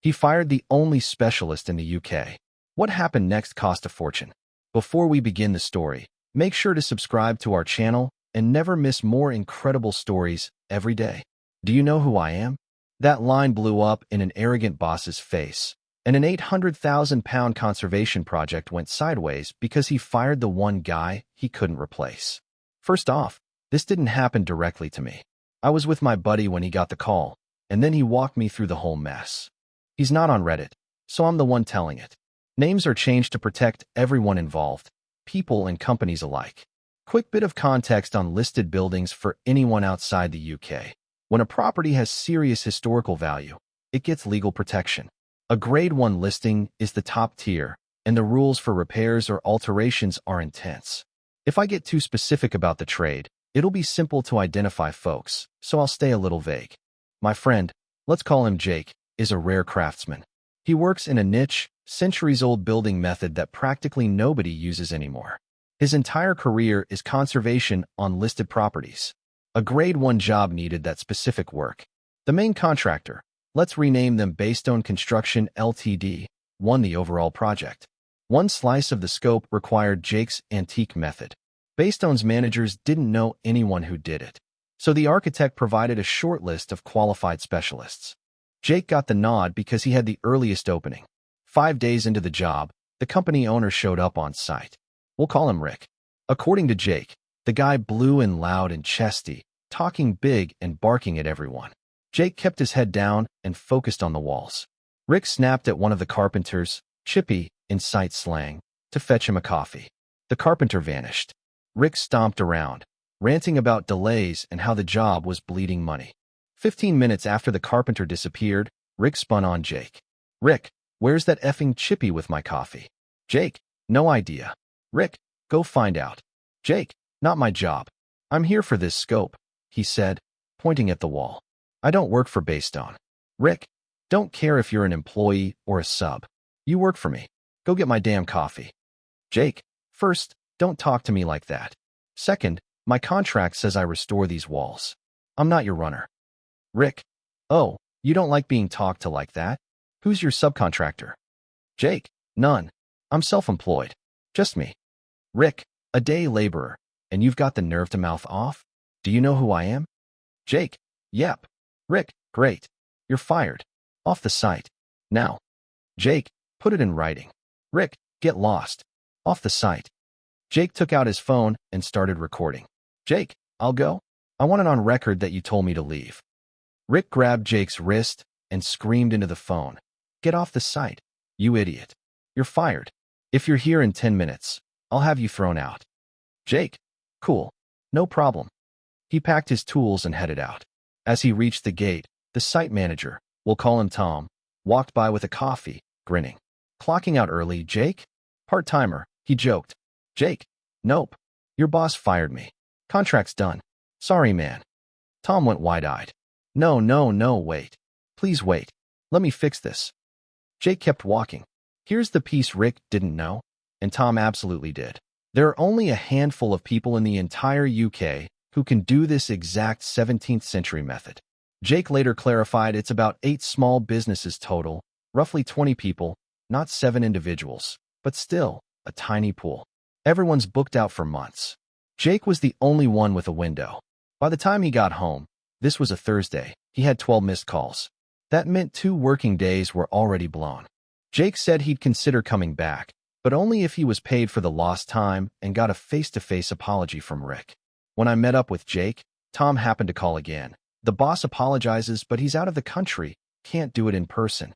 He fired the only specialist in the UK. What happened next cost a fortune. Before we begin the story, make sure to subscribe to our channel and never miss more incredible stories every day. Do you know who I am? That line blew up in an arrogant boss's face, and an £800,000 conservation project went sideways because he fired the one guy he couldn't replace. First off, this didn't happen directly to me. I was with my buddy when he got the call, and then he walked me through the whole mess. He's not on Reddit, so I'm the one telling it. Names are changed to protect everyone involved, people and companies alike. Quick bit of context on listed buildings for anyone outside the UK. When a property has serious historical value, it gets legal protection. A Grade 1 listing is the top tier, and the rules for repairs or alterations are intense. If I get too specific about the trade, it'll be simple to identify folks, so I'll stay a little vague. My friend, let's call him Jake, is a rare craftsman. He works in a niche, centuries-old building method that practically nobody uses anymore. His entire career is conservation on listed properties. A Grade 1 job needed that specific work. The main contractor, let's rename them Baystone Construction Ltd., won the overall project. One slice of the scope required Jake's antique method. Baystone's managers didn't know anyone who did it, so the architect provided a short list of qualified specialists. Jake got the nod because he had the earliest opening. 5 days into the job, the company owner showed up on site. We'll call him Rick. According to Jake, the guy blew and loud and chesty, talking big and barking at everyone. Jake kept his head down and focused on the walls. Rick snapped at one of the carpenters, Chippy, in site slang, to fetch him a coffee. The carpenter vanished. Rick stomped around, ranting about delays and how the job was bleeding money. 15 minutes after the carpenter disappeared, Rick spun on Jake. Rick, where's that effing Chippy with my coffee? Jake, no idea. Rick, go find out. Jake, not my job. I'm here for this scope, he said, pointing at the wall. I don't work for Baystone. Rick, don't care if you're an employee or a sub. You work for me. Go get my damn coffee. Jake, first, don't talk to me like that. Second, my contract says I restore these walls. I'm not your runner. Rick, oh, you don't like being talked to like that? Who's your subcontractor? Jake, none. I'm self-employed. Just me. Rick, a day laborer, and you've got the nerve to mouth off? Do you know who I am? Jake, yep. Rick, great. You're fired. Off the site. Now. Jake, put it in writing. Rick, get lost. Off the site. Jake took out his phone and started recording. Jake, I'll go. I want it on record that you told me to leave. Rick grabbed Jake's wrist and screamed into the phone. Get off the site, you idiot. You're fired. If you're here in 10 minutes, I'll have you thrown out. Jake, cool. No problem. He packed his tools and headed out. As he reached the gate, the site manager, we'll call him Tom, walked by with a coffee, grinning. Clocking out early, Jake? Part-timer, he joked. Jake, nope. Your boss fired me. Contract's done. Sorry, man. Tom went wide-eyed. No, wait. Please wait. Let me fix this. Jake kept walking. Here's the piece Rick didn't know, and Tom absolutely did. There are only a handful of people in the entire UK who can do this exact 17th century method. Jake later clarified it's about 8 small businesses total, roughly 20 people, not 7 individuals, but still, a tiny pool. Everyone's booked out for months. Jake was the only one with a window. By the time he got home, this was a Thursday, he had 12 missed calls. That meant 2 working days were already blown. Jake said he'd consider coming back, but only if he was paid for the lost time and got a face-to-face apology from Rick. When I met up with Jake, Tom happened to call again. The boss apologizes, but he's out of the country, can't do it in person.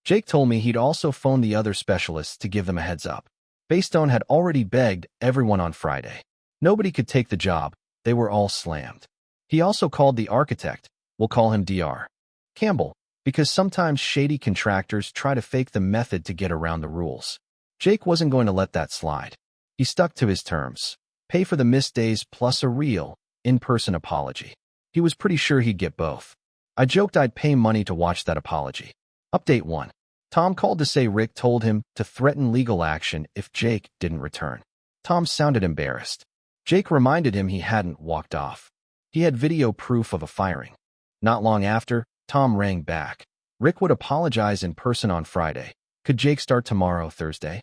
Jake told me he'd also phoned the other specialists to give them a heads up. Baystone had already begged everyone on Friday. Nobody could take the job, they were all slammed. He also called the architect, we'll call him Dr. Campbell, because sometimes shady contractors try to fake the method to get around the rules. Jake wasn't going to let that slide. He stuck to his terms. Pay for the missed days plus a real, in-person apology. He was pretty sure he'd get both. I joked I'd pay money to watch that apology. Update 1. Tom called to say Rick told him to threaten legal action if Jake didn't return. Tom sounded embarrassed. Jake reminded him he hadn't walked off. He had video proof of a firing. Not long after, Tom rang back. Rick would apologize in person on Friday. Could Jake start tomorrow, Thursday?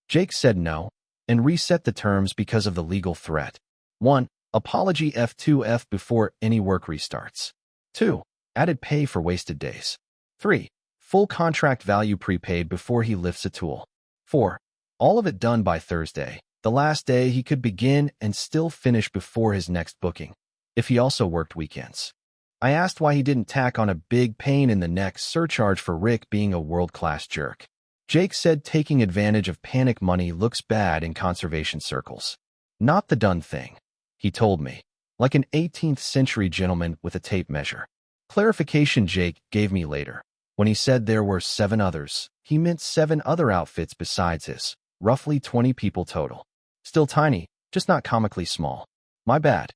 Jake said no, and reset the terms because of the legal threat. 1. Apology F2F before any work restarts. 2. Added pay for wasted days. 3. Full contract value prepaid before he lifts a tool. 4. All of it done by Thursday, the last day he could begin and still finish before his next booking, if he also worked weekends. I asked why he didn't tack on a big pain in the neck surcharge for Rick being a world-class jerk. Jake said taking advantage of panic money looks bad in conservation circles. Not the done thing, he told me, like an 18th century gentleman with a tape measure. Clarification Jake gave me later. When he said there were 7 others, he meant 7 other outfits besides his, roughly 20 people total. Still tiny, just not comically small. My bad.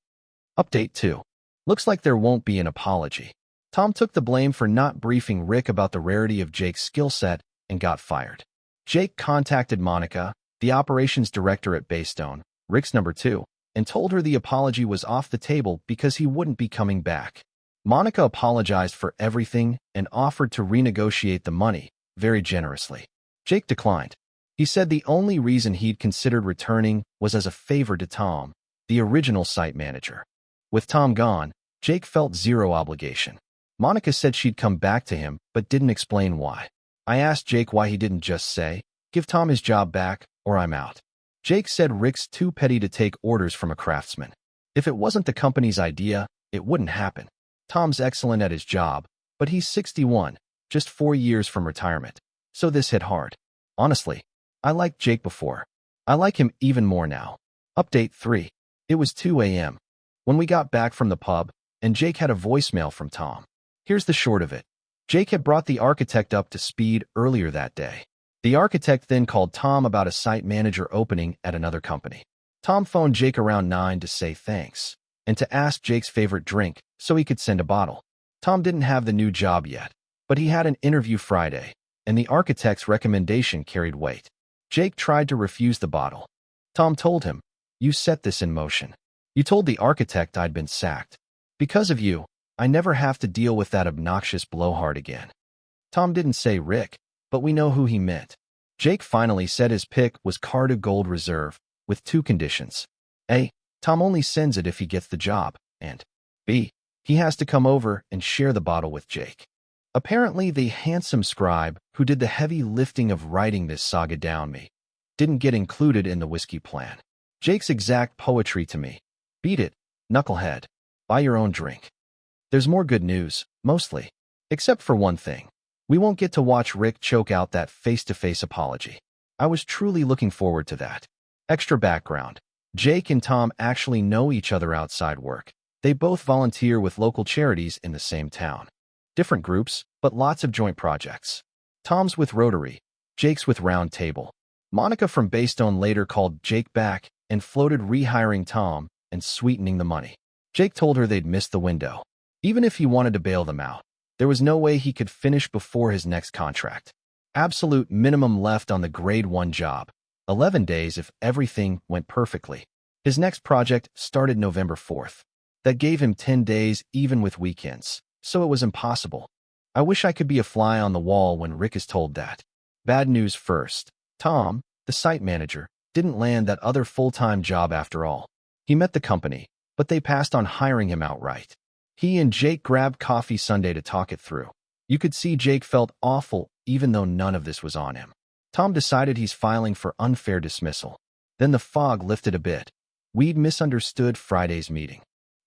Update 2. Looks like there won't be an apology. Tom took the blame for not briefing Rick about the rarity of Jake's skill set and got fired. Jake contacted Monica, the operations director at Baystone, Rick's number 2, and told her the apology was off the table because he wouldn't be coming back. Monica apologized for everything and offered to renegotiate the money, very generously. Jake declined. He said the only reason he'd considered returning was as a favor to Tom, the original site manager. With Tom gone, Jake felt zero obligation. Monica said she'd come back to him, but didn't explain why. I asked Jake why he didn't just say, "Give Tom his job back, or I'm out." Jake said Rick's too petty to take orders from a craftsman. If it wasn't the company's idea, it wouldn't happen. Tom's excellent at his job, but he's 61, just 4 years from retirement. So this hit hard. Honestly, I liked Jake before. I like him even more now. Update 3. It was 2 a.m. when we got back from the pub, and Jake had a voicemail from Tom. Here's the short of it. Jake had brought the architect up to speed earlier that day. The architect then called Tom about a site manager opening at another company. Tom phoned Jake around 9 to say thanks, and to ask Jake's favorite drink so he could send a bottle. Tom didn't have the new job yet, but he had an interview Friday, and the architect's recommendation carried weight. Jake tried to refuse the bottle. Tom told him, "You set this in motion. You told the architect I'd been sacked. Because of you, I never have to deal with that obnoxious blowhard again." Tom didn't say Rick, but we know who he meant. Jake finally said his pick was Carta Gold Reserve, with 2 conditions. A. Tom only sends it if he gets the job, and B. He has to come over and share the bottle with Jake. Apparently, the handsome scribe who did the heavy lifting of writing this saga down me didn't get included in the whiskey plan. Jake's exact poetry to me. Beat it, knucklehead. Buy your own drink. There's more good news, mostly. Except for one thing. We won't get to watch Rick choke out that face-to-face apology. I was truly looking forward to that. Extra background. Jake and Tom actually know each other outside work. They both volunteer with local charities in the same town. Different groups, but lots of joint projects. Tom's with Rotary, Jake's with Round Table. Monica from Baystone later called Jake back and floated rehiring Tom and sweetening the money. Jake told her they'd missed the window. Even if he wanted to bail them out, there was no way he could finish before his next contract. Absolute minimum left on the grade 1 job. 11 days if everything went perfectly. His next project started November 4th. That gave him 10 days even with weekends, so it was impossible. I wish I could be a fly on the wall when Rick is told that. Bad news first. Tom, the site manager, didn't land that other full-time job after all. He met the company, but they passed on hiring him outright. He and Jake grabbed coffee Sunday to talk it through. You could see Jake felt awful even though none of this was on him. Tom decided he's filing for unfair dismissal. Then the fog lifted a bit. We'd misunderstood Friday's meeting.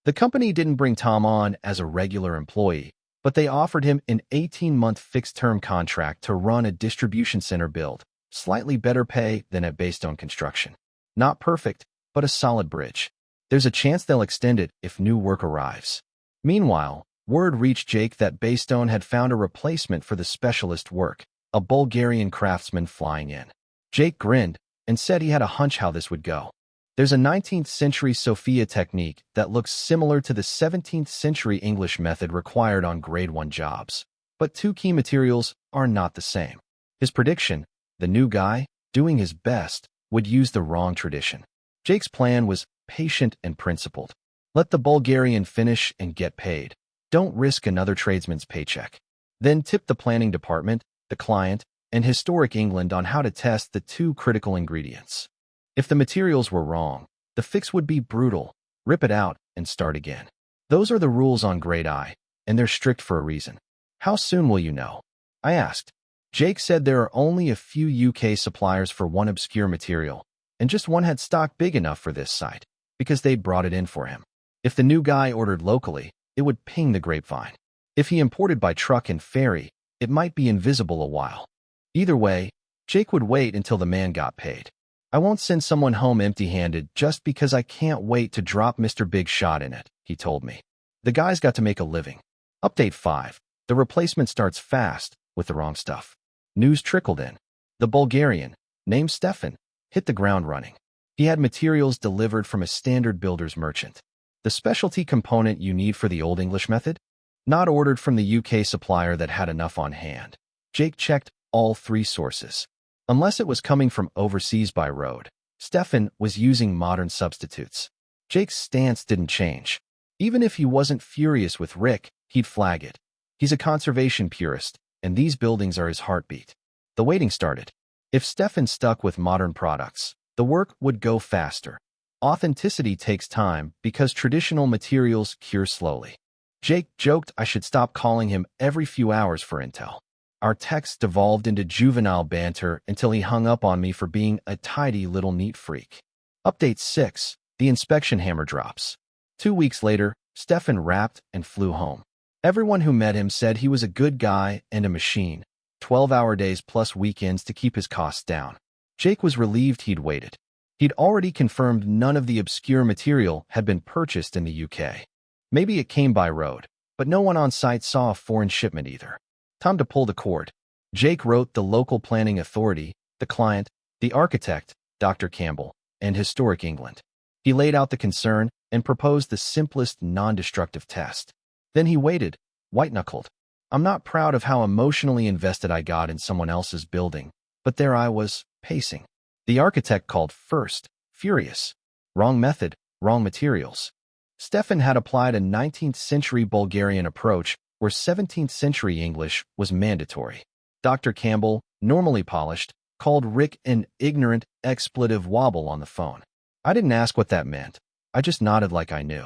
The company didn't bring Tom on as a regular employee, but they offered him an 18-month fixed-term contract to run a distribution center build, slightly better pay than at Baystone Construction. Not perfect, but a solid bridge. There's a chance they'll extend it if new work arrives. Meanwhile, word reached Jake that Baystone had found a replacement for the specialist work, a Bulgarian craftsman flying in. Jake grinned and said he had a hunch how this would go. There's a 19th century Sophia technique that looks similar to the 17th century English method required on grade 1 jobs, but 2 key materials are not the same. His prediction, the new guy, doing his best, would use the wrong tradition. Jake's plan was patient and principled. Let the Bulgarian finish and get paid. Don't risk another tradesman's paycheck. then tipped the planning department, the client, and historic England on how to test the two critical ingredients. If the materials were wrong, the fix would be brutal: rip it out and start again. Those are the rules on Grade I, and they're strict for a reason. How soon will you know? I asked. Jake said there are only a few UK suppliers for one obscure material, and just one had stock big enough for this site, because they'd brought it in for him. If the new guy ordered locally, it would ping the grapevine. If he imported by truck and ferry, it might be invisible a while. Either way, Jake would wait until the man got paid. I won't send someone home empty-handed just because I can't wait to drop Mr. Big Shot in it, he told me. The guy's got to make a living. Update 5. The replacement starts fast with the wrong stuff. News trickled in. The Bulgarian, named Stefan, hit the ground running. He had materials delivered from a standard builder's merchant. The specialty component you need for the Old English method? Not ordered from the UK supplier that had enough on hand. Jake checked all 3 sources. Unless it was coming from overseas by road, Stefan was using modern substitutes. Jake's stance didn't change. Even if he wasn't furious with Rick, he'd flag it. He's a conservation purist, and these buildings are his heartbeat. The waiting started. If Stefan stuck with modern products, the work would go faster. Authenticity takes time because traditional materials cure slowly. Jake joked I should stop calling him every few hours for intel. Our texts devolved into juvenile banter until he hung up on me for being a tidy little neat freak. Update 6. The inspection hammer drops. 2 weeks later, Stefan wrapped and flew home. Everyone who met him said he was a good guy and a machine. 12-hour days plus weekends to keep his costs down. Jake was relieved he'd waited. He'd already confirmed none of the obscure material had been purchased in the UK. Maybe it came by road, but no one on site saw a foreign shipment either. Time to pull the cord. Jake wrote the local planning authority, the client, the architect, Dr. Campbell, and Historic England. He laid out the concern and proposed the simplest non-destructive test. Then he waited, white-knuckled. I'm not proud of how emotionally invested I got in someone else's building, but there I was, pacing. The architect called first, furious. Wrong method, wrong materials. Stefan had applied a 19th-century Bulgarian approach where 17th-century English was mandatory. Dr. Campbell, normally polished, called Rick an ignorant expletive wobble on the phone. I didn't ask what that meant. I just nodded like I knew.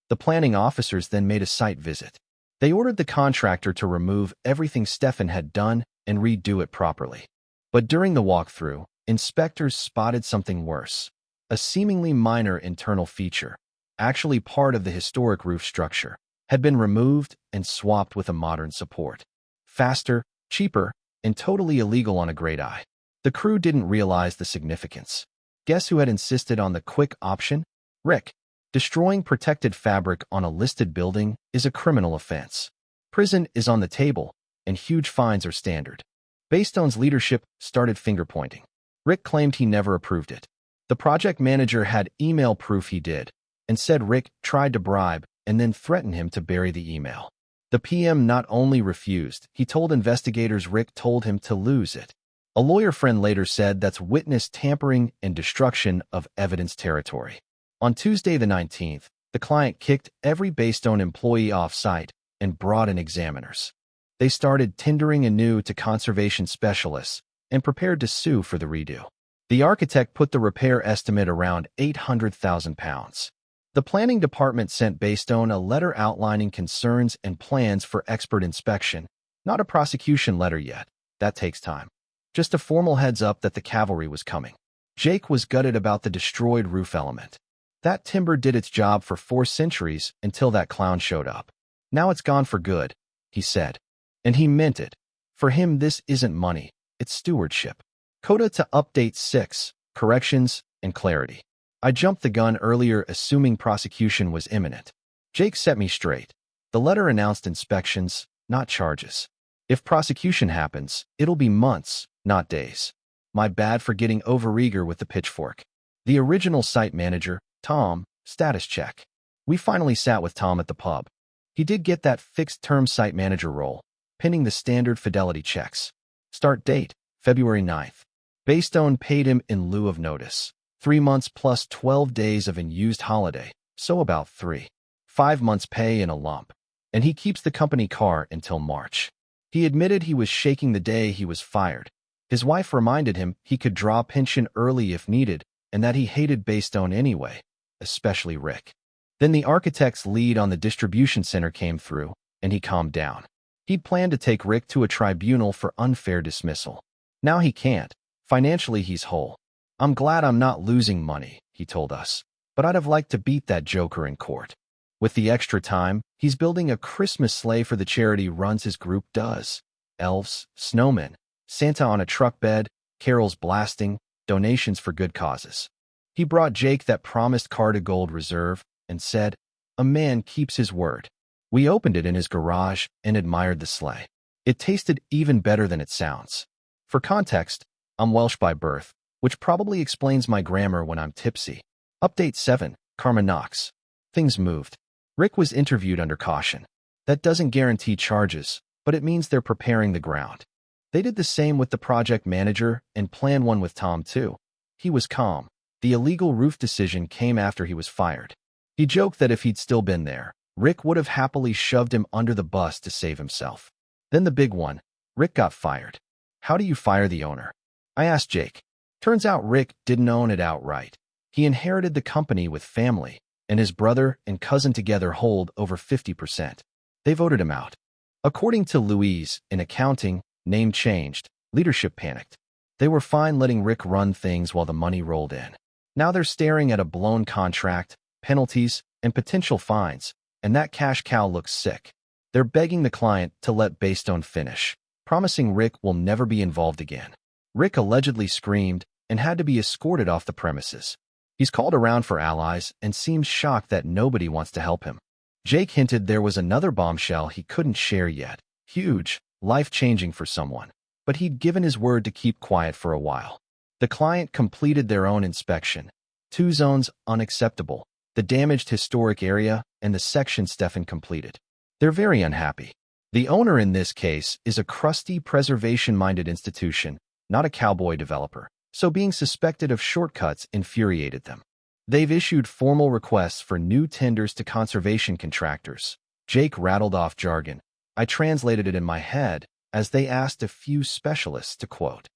The planning officers then made a site visit. They ordered the contractor to remove everything Stefan had done and redo it properly. But during the walkthrough, inspectors spotted something worse. A seemingly minor internal feature, actually part of the historic roof structure, had been removed and swapped with a modern support. Faster, cheaper, and totally illegal on a Grade I. The crew didn't realize the significance. Guess who had insisted on the quick option? Rick. Destroying protected fabric on a listed building is a criminal offense. Prison is on the table, and huge fines are standard. Baystone's leadership started finger-pointing. Rick claimed he never approved it. The project manager had email proof he did, and said Rick tried to bribe and then threatened him to bury the email. The PM not only refused, he told investigators Rick told him to lose it. A lawyer friend later said that's witness tampering and destruction of evidence territory. On Tuesday the 19th, the client kicked every Baystone employee off-site and brought in examiners. They started tendering anew to conservation specialists and prepared to sue for the redo. The architect put the repair estimate around £800,000. The planning department sent Baystone a letter outlining concerns and plans for expert inspection, not a prosecution letter yet. That takes time. Just a formal heads up that the cavalry was coming. Jake was gutted about the destroyed roof element. That timber did its job for 4 centuries until that clown showed up. Now it's gone for good, he said. And he meant it. For him, this isn't money, it's stewardship. Coda to update 6, corrections and clarity. I jumped the gun earlier assuming prosecution was imminent. Jake set me straight. The letter announced inspections, not charges. If prosecution happens, it'll be months, not days. My bad for getting overeager with the pitchfork. The original site manager, Tom, status check. We finally sat with Tom at the pub. He did get that fixed-term site manager role, pinning the standard fidelity checks. Start date, February 9th. Baystone paid him in lieu of notice. 3 months plus 12 days of unused holiday, so about 3. 5 months pay in a lump. And he keeps the company car until March. He admitted he was shaking the day he was fired. His wife reminded him he could draw pension early if needed, and that he hated Baystone anyway, especially Rick. Then the architect's lead on the distribution center came through, and he calmed down. He'd planned to take Rick to a tribunal for unfair dismissal. Now he can't. Financially, he's whole. "I'm glad I'm not losing money," he told us, "but I'd have liked to beat that joker in court." With the extra time, he's building a Christmas sleigh for the charity runs his group does. Elves, snowmen, Santa on a truck bed, carols blasting, donations for good causes. He brought Jake that promised car to Gold Reserve and said, "A man keeps his word." We opened it in his garage and admired the sleigh. It tasted even better than it sounds. For context, I'm Welsh by birth, which probably explains my grammar when I'm tipsy. Update 7, Karma Knocks. Things moved. Rick was interviewed under caution. That doesn't guarantee charges, but it means they're preparing the ground. They did the same with the project manager and planned one with Tom too. He was calm. The illegal roof decision came after he was fired. He joked that if he'd still been there, Rick would have happily shoved him under the bus to save himself. Then the big one, Rick got fired. How do you fire the owner? I asked Jake. Turns out Rick didn't own it outright. He inherited the company with family, and his brother and cousin together hold over 50%. They voted him out. According to Louise, in accounting, name changed, leadership panicked. They were fine letting Rick run things while the money rolled in. Now they're staring at a blown contract, penalties, and potential fines, and that cash cow looks sick. They're begging the client to let Baystone finish, promising Rick will never be involved again. Rick allegedly screamed and had to be escorted off the premises. He's called around for allies and seems shocked that nobody wants to help him. Jake hinted there was another bombshell he couldn't share yet. Huge, life-changing for someone. But he'd given his word to keep quiet for a while. The client completed their own inspection. 2 zones unacceptable, the damaged historic area and the section Stefan completed. They're very unhappy. The owner in this case is a crusty, preservation-minded institution, not a cowboy developer, so being suspected of shortcuts infuriated them. They've issued formal requests for new tenders to conservation contractors. Jake rattled off jargon. I translated it in my head as they asked a few specialists to quote.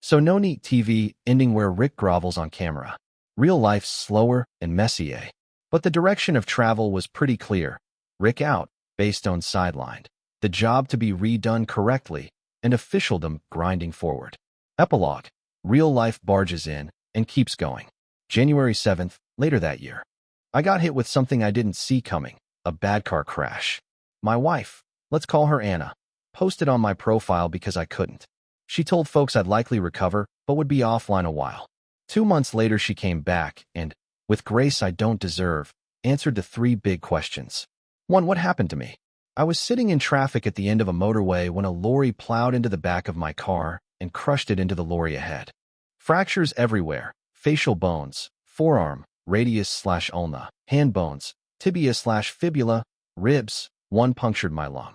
So no neat TV ending where Rick grovels on camera. Real life's slower and messy, eh? But the direction of travel was pretty clear. Rick out, Baystone sidelined. The job to be redone correctly, and officialdom grinding forward. Epilogue. Real life barges in and keeps going. January 7th, later that year. I got hit with something I didn't see coming, a bad car crash. My wife, let's call her Anna, posted on my profile because I couldn't. She told folks I'd likely recover, but would be offline a while. 2 months later she came back and, with grace I don't deserve, answered the 3 big questions. 1. What happened to me? I was sitting in traffic at the end of a motorway when a lorry plowed into the back of my car and crushed it into the lorry ahead. Fractures everywhere, facial bones, forearm, radius/ulna, hand bones, tibia/fibula, ribs, 1 punctured my lung.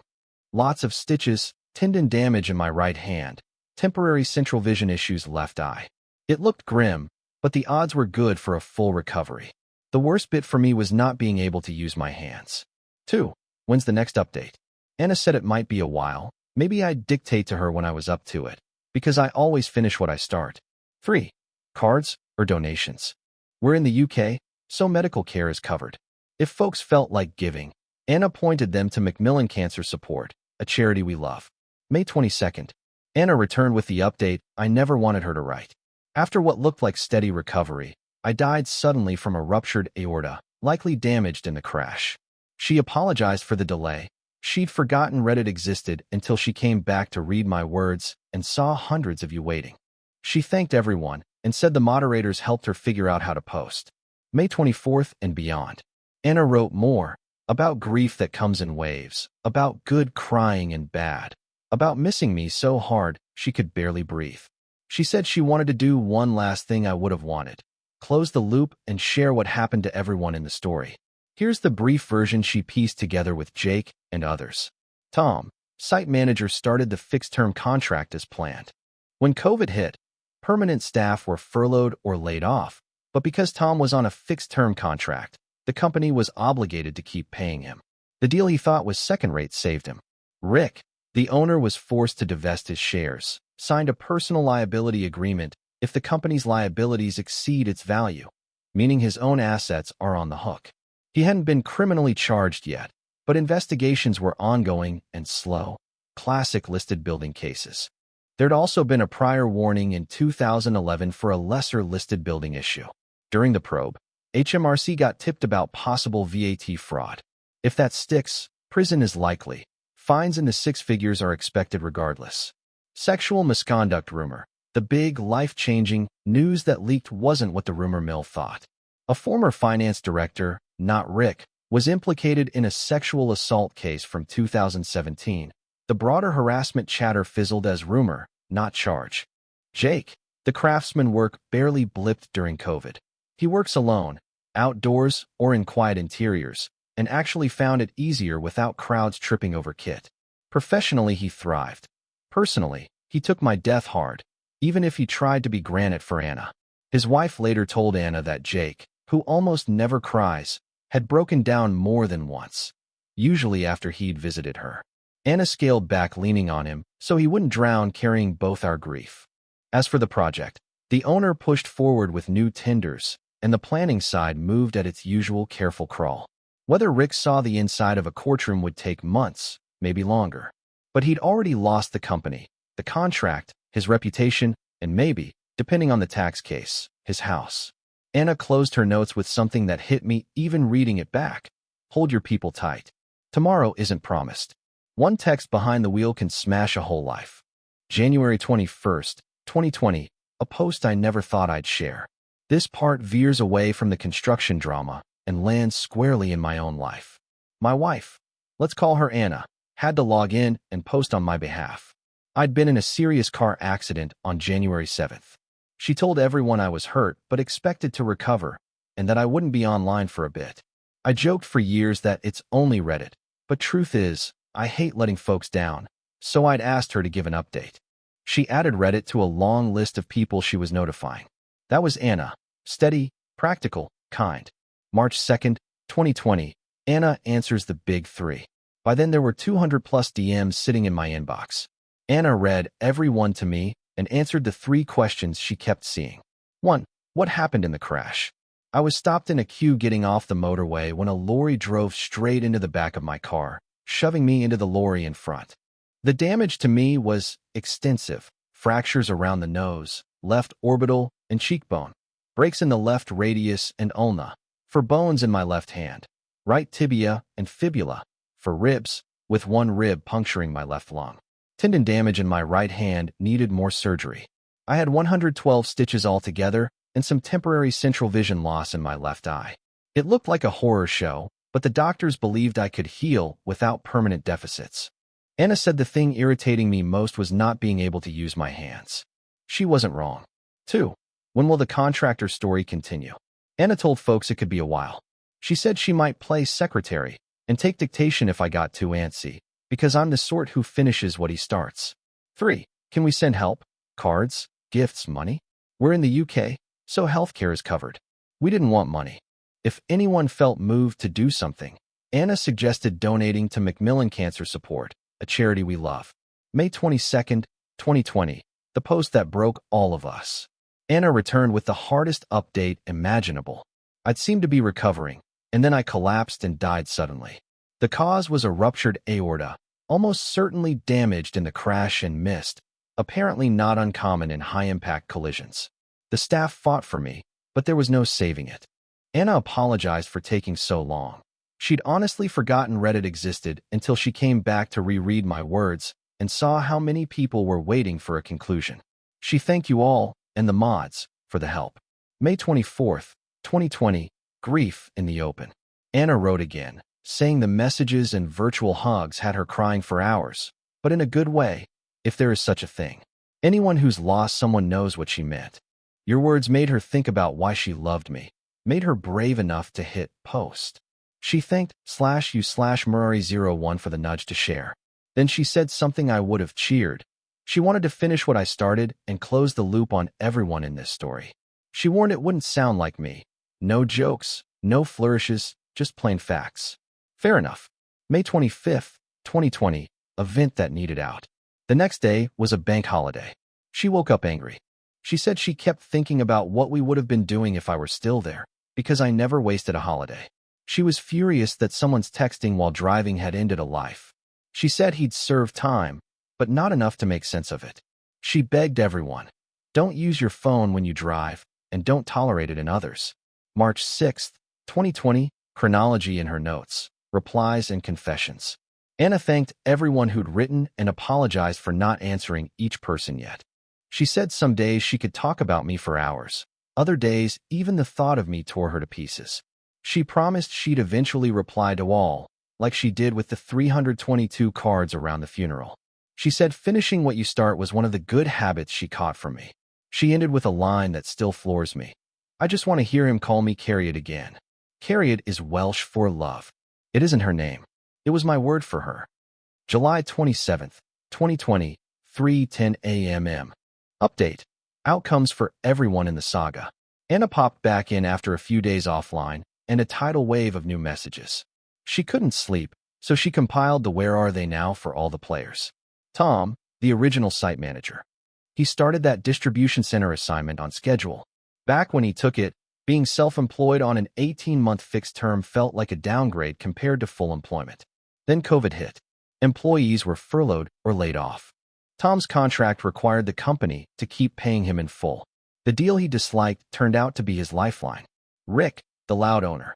Lots of stitches, tendon damage in my right hand, temporary central vision issues left eye. It looked grim, but the odds were good for a full recovery. The worst bit for me was not being able to use my hands. 2. When's the next update? Anna said it might be a while. Maybe I'd dictate to her when I was up to it, because I always finish what I start. 3. Cards or donations? We're in the UK, so medical care is covered. If folks felt like giving, Anna pointed them to Macmillan Cancer Support, a charity we love. May 22nd. Anna returned with the update I never wanted her to write. After what looked like steady recovery, I died suddenly from a ruptured aorta, likely damaged in the crash. She apologized for the delay. She'd forgotten Reddit existed until she came back to read my words and saw hundreds of you waiting. She thanked everyone and said the moderators helped her figure out how to post. May 24th and beyond. Anna wrote more about grief that comes in waves, about good crying and bad, about missing me so hard she could barely breathe. She said she wanted to do one last thing I would have wanted, close the loop and share what happened to everyone in the story. Here's the brief version she pieced together with Jake and others. Tom, site manager, started the fixed-term contract as planned. When COVID hit, permanent staff were furloughed or laid off, but because Tom was on a fixed-term contract, the company was obligated to keep paying him. The deal he thought was second-rate saved him. Rick, The owner was forced to divest his shares, signed a personal liability agreement if the company's liabilities exceed its value, meaning his own assets are on the hook. He hadn't been criminally charged yet, but investigations were ongoing and slow. Classic listed building cases. There'd also been a prior warning in 2011 for a lesser listed building issue. During the probe, HMRC got tipped about possible VAT fraud. If that sticks, prison is likely. Fines in the six figures are expected regardless. Sexual misconduct rumor. The big, life-changing news that leaked wasn't what the rumor mill thought. A former finance director, not Rick, was implicated in a sexual assault case from 2017. The broader harassment chatter fizzled as rumor, not charge. Jake, the craftsman work barely blipped during COVID. He works alone, outdoors or in quiet interiors, and actually found it easier without crowds tripping over kit. Professionally, he thrived. Personally, he took my death hard, even if he tried to be granite for Anna. His wife later told Anna that Jake, who almost never cries, had broken down more than once, usually after he'd visited her. Anna scaled back, leaning on him so he wouldn't drown, carrying both our grief. As for the project, the owner pushed forward with new tenders, and the planning side moved at its usual careful crawl. Whether Rick saw the inside of a courtroom would take months, maybe longer. But he'd already lost the company, the contract, his reputation, and maybe, depending on the tax case, his house. Anna closed her notes with something that hit me even reading it back. Hold your people tight. Tomorrow isn't promised. One text behind the wheel can smash a whole life. January 21st, 2020, a post I never thought I'd share. This part veers away from the construction drama and lands squarely in my own life. My wife, let's call her Anna, had to log in and post on my behalf. I'd been in a serious car accident on January 7th. She told everyone I was hurt but expected to recover and that I wouldn't be online for a bit. I joked for years that it's only Reddit, but truth is, I hate letting folks down, so I'd asked her to give an update. She added Reddit to a long list of people she was notifying. That was Anna. Steady, practical, kind. March 2nd, 2020, Anna answers the big three. By then there were 200 plus DMs sitting in my inbox. Anna read every one to me and answered the three questions she kept seeing. 1. What happened in the crash? I was stopped in a queue getting off the motorway when a lorry drove straight into the back of my car, shoving me into the lorry in front. The damage to me was extensive. Fractures around the nose, left orbital, and cheekbone. Breaks in the left radius and ulna. For bones in my left hand. Right tibia and fibula. For ribs, with one rib puncturing my left lung. Tendon damage in my right hand needed more surgery. I had 112 stitches altogether and some temporary central vision loss in my left eye. It looked like a horror show, but the doctors believed I could heal without permanent deficits. Anna said the thing irritating me most was not being able to use my hands. She wasn't wrong. 2. When will the contractor story continue? Anna told folks it could be a while. She said she might play secretary and take dictation if I got too antsy, because I'm the sort who finishes what he starts. 3. Can we send help? Cards? Gifts? Money? We're in the UK, so healthcare is covered. We didn't want money. If anyone felt moved to do something, Anna suggested donating to Macmillan Cancer Support, a charity we love. May 22nd, 2020, the post that broke all of us. Anna returned with the hardest update imaginable. I'd seemed to be recovering, and then I collapsed and died suddenly. The cause was a ruptured aorta, almost certainly damaged in the crash and missed, apparently not uncommon in high-impact collisions. The staff fought for me, but there was no saving it. Anna apologized for taking so long. She'd honestly forgotten Reddit existed until she came back to reread my words and saw how many people were waiting for a conclusion. She thanked you all, and the mods, for the help. May 24th, 2020, grief in the open. Anna wrote again, saying the messages and virtual hugs had her crying for hours, but in a good way, if there is such a thing. Anyone who's lost someone knows what she meant. Your words made her think about why she loved me, made her brave enough to hit post. She thanked /you/Murari01 for the nudge to share. Then she said something I would have cheered. She wanted to finish what I started and close the loop on everyone in this story. She warned it wouldn't sound like me. No jokes, no flourishes, just plain facts. Fair enough. May 25th, 2020, a vent that needed out. The next day was a bank holiday. She woke up angry. She said she kept thinking about what we would have been doing if I were still there, because I never wasted a holiday. She was furious that someone's texting while driving had ended a life. She said he'd served time, but not enough to make sense of it. She begged everyone, don't use your phone when you drive, and don't tolerate it in others. March 6, 2020, chronology in her notes, replies and confessions. Anna thanked everyone who'd written and apologized for not answering each person yet. She said some days she could talk about me for hours. Other days, even the thought of me tore her to pieces. She promised she'd eventually reply to all, like she did with the 322 cards around the funeral. She said finishing what you start was one of the good habits she caught from me. She ended with a line that still floors me. I just want to hear him call me Carried again. Carried is Welsh for love. It isn't her name. It was my word for her. July 27, 2020, 3:10 a.m. Update. Outcomes for everyone in the saga. Anna popped back in after a few days offline and a tidal wave of new messages. She couldn't sleep, so she compiled the Where Are They Now for all the players. Tom, the original site manager. He started that distribution center assignment on schedule. Back when he took it, being self-employed on an 18-month fixed term felt like a downgrade compared to full employment. Then COVID hit. Employees were furloughed or laid off. Tom's contract required the company to keep paying him in full. The deal he disliked turned out to be his lifeline. Rick, the Loud owner.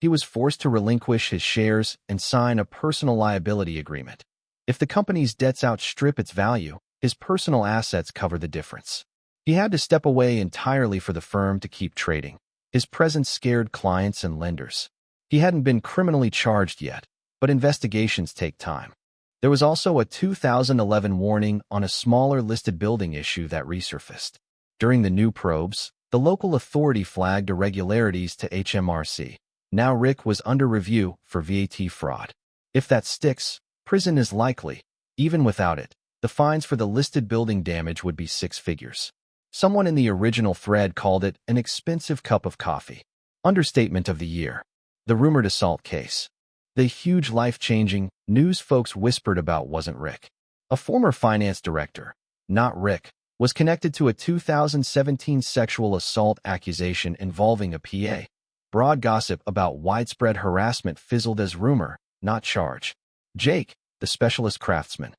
He was forced to relinquish his shares and sign a personal liability agreement. If the company's debts outstrip its value, his personal assets cover the difference. He had to step away entirely for the firm to keep trading. His presence scared clients and lenders. He hadn't been criminally charged yet, but investigations take time. There was also a 2011 warning on a smaller listed building issue that resurfaced. During the new probes, the local authority flagged irregularities to HMRC. Now Rick was under review for VAT fraud. If that sticks, prison is likely. Even without it, the fines for the listed building damage would be 6 figures. Someone in the original thread called it an expensive cup of coffee. Understatement of the year. The rumored assault case. The huge life-changing news folks whispered about wasn't Rick. A former finance director, not Rick, was connected to a 2017 sexual assault accusation involving a PA. Broad gossip about widespread harassment fizzled as rumor, not charge. Jake, the specialist craftsman.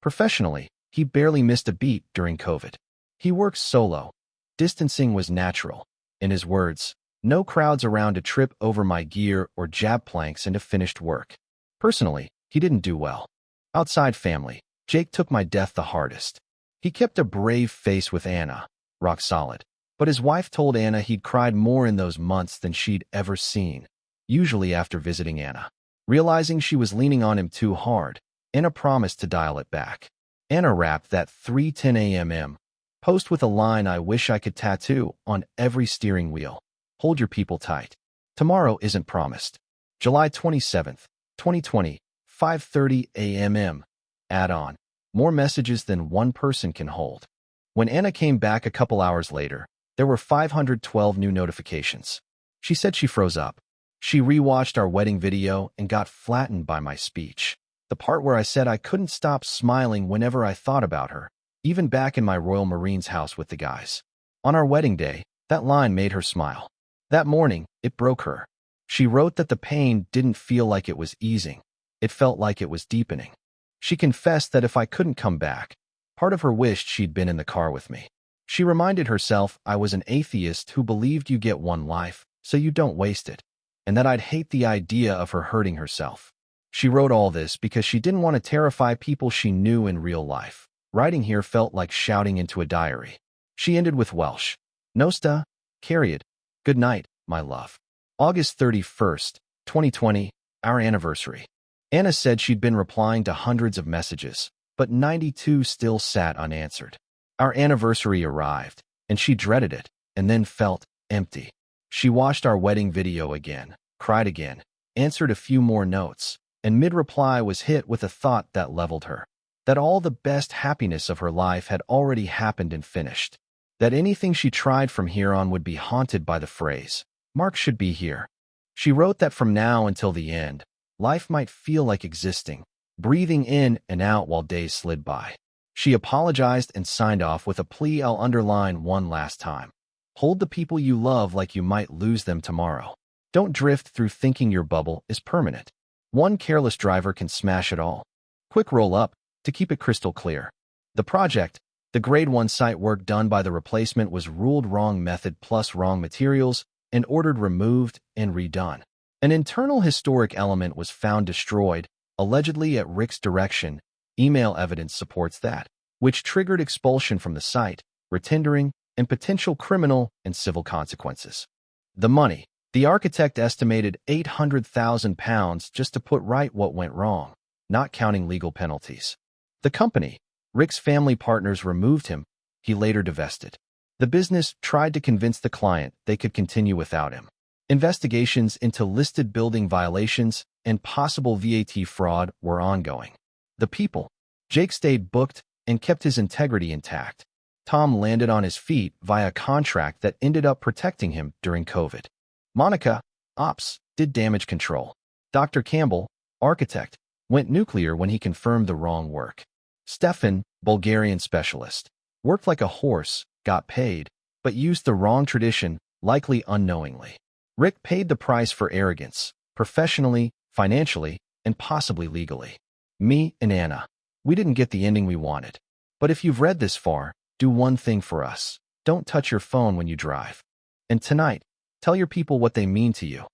Professionally, he barely missed a beat during COVID. He works solo. Distancing was natural. In his words, no crowds around to trip over my gear or jab planks into finished work. Personally, he didn't do well. Outside family, Jake took my death the hardest. He kept a brave face with Anna, rock solid. But his wife told Anna he'd cried more in those months than she'd ever seen, usually after visiting Anna. Realizing she was leaning on him too hard, Anna promised to dial it back. Anna wrapped that 3:10 a.m. post with a line I wish I could tattoo on every steering wheel. Hold your people tight. Tomorrow isn't promised. July 27th, 2020, 5:30 a.m. Add-on. More messages than one person can hold. When Anna came back a couple hours later, there were 512 new notifications. She said she froze up. She rewatched our wedding video and got flattened by my speech. The part where I said I couldn't stop smiling whenever I thought about her, even back in my Royal Marines house with the guys. On our wedding day, that line made her smile. That morning, it broke her. She wrote that the pain didn't feel like it was easing. It felt like it was deepening. She confessed that if I couldn't come back, part of her wished she'd been in the car with me. She reminded herself I was an atheist who believed you get one life, so you don't waste it, and that I'd hate the idea of her hurting herself. She wrote all this because she didn't want to terrify people she knew in real life. Writing here felt like shouting into a diary. She ended with Welsh. Nosta, Carried. Good night, my love. August 31st, 2020, our anniversary. Anna said she'd been replying to hundreds of messages, but 92 still sat unanswered. Our anniversary arrived, and she dreaded it, and then felt empty. She watched our wedding video again, cried again, answered a few more notes, and mid-reply was hit with a thought that leveled her. That all the best happiness of her life had already happened and finished. That anything she tried from here on would be haunted by the phrase, Mark should be here. She wrote that from now until the end, life might feel like existing, breathing in and out while days slid by. She apologized and signed off with a plea I'll underline one last time. Hold the people you love like you might lose them tomorrow. Don't drift through thinking your bubble is permanent. One careless driver can smash it all. Quick roll up to keep it crystal clear. The project, the grade 1 site work done by the replacement, was ruled wrong method plus wrong materials and ordered removed and redone. An internal historic element was found destroyed, allegedly at Rick's direction. Email evidence supports that, which triggered expulsion from the site, retendering, and potential criminal and civil consequences. The money. The architect estimated £800,000 just to put right what went wrong, not counting legal penalties. The company, Rick's family partners, removed him. He later divested. The business tried to convince the client they could continue without him. Investigations into listed building violations and possible VAT fraud were ongoing. The people. Jake stayed booked and kept his integrity intact. Tom landed on his feet via a contract that ended up protecting him during COVID. Monica, ops, did damage control. Dr. Campbell, architect, went nuclear when he confirmed the wrong work. Stefan, Bulgarian specialist, worked like a horse, got paid, but used the wrong tradition, likely unknowingly. Rick paid the price for arrogance, professionally, financially, and possibly legally. Me and Anna. We didn't get the ending we wanted. But if you've read this far, do one thing for us. Don't touch your phone when you drive. And tonight, tell your people what they mean to you.